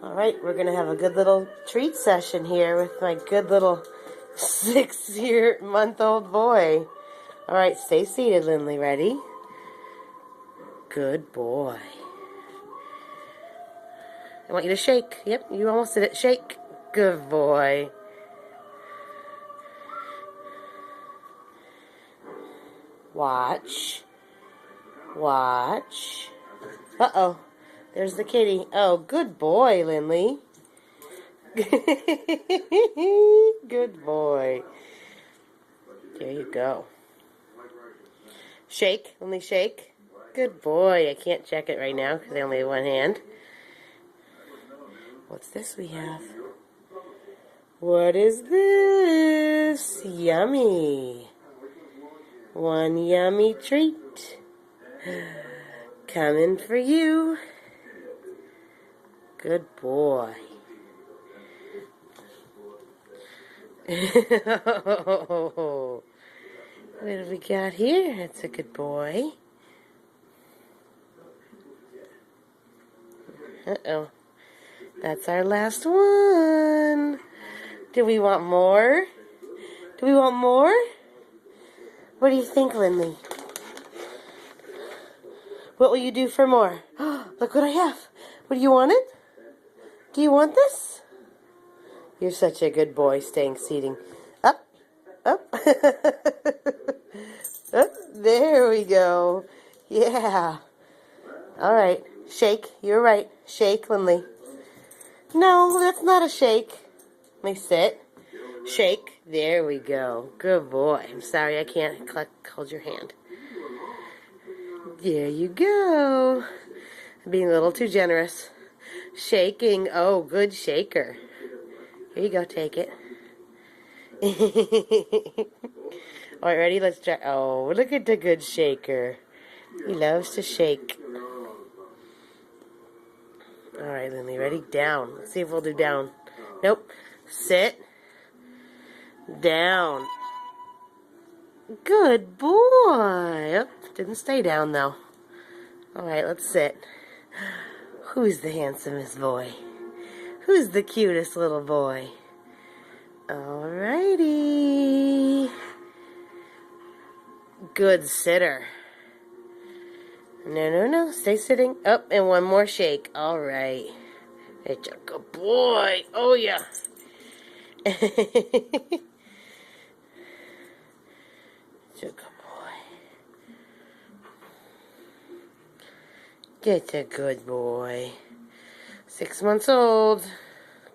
Alright, we're going to have a good little treat session here with my good little 6-month-old boy. Alright, stay seated, Lindley. Ready? Good boy. I want you to shake. Yep, you almost did it. Shake. Good boy. Watch. Watch. Uh-oh. There's the kitty. Oh, good boy, Lindley. Good boy. There you go. Shake. Lindley, shake. Good boy. I can't check it right now because I only have one hand. What's this we have? What is this? Yummy. One yummy treat. Coming for you. Good boy. What do we got here? That's a good boy. Uh-oh. That's our last one. Do we want more? Do we want more? What do you think, Lindley? What will you do for more? Look what I have. What, do you want it? Do you want this? You're such a good boy, staying seating. Up, up. Up. There we go. Yeah. All right. Shake. You're right. Shake, Lindley. No, that's not a shake. Let me sit. Shake. There we go. Good boy. I'm sorry I can't hold your hand. There you go. I'm being a little too generous. Shaking. Oh, good shaker. Here you go. Take it. All right, ready? Let's try. Oh, look at the good shaker. He loves to shake. All right, Lindley, ready? Down. Let's see if we'll do down. Nope. Sit. Down. Good boy. Oh, didn't stay down, though. All right, let's sit. Who's the handsomest boy? Who's the cutest little boy? All righty. Good sitter. No, no, no. Stay sitting. Up, and one more shake. All right. It's a good boy. Oh, yeah. It's a good boy. It's a good boy. 6 months old.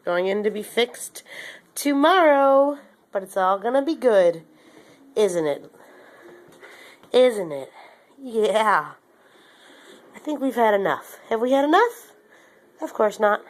Going in to be fixed tomorrow. But it's all going to be good. Isn't it? Isn't it? Yeah. I think we've had enough. Have we had enough? Of course not.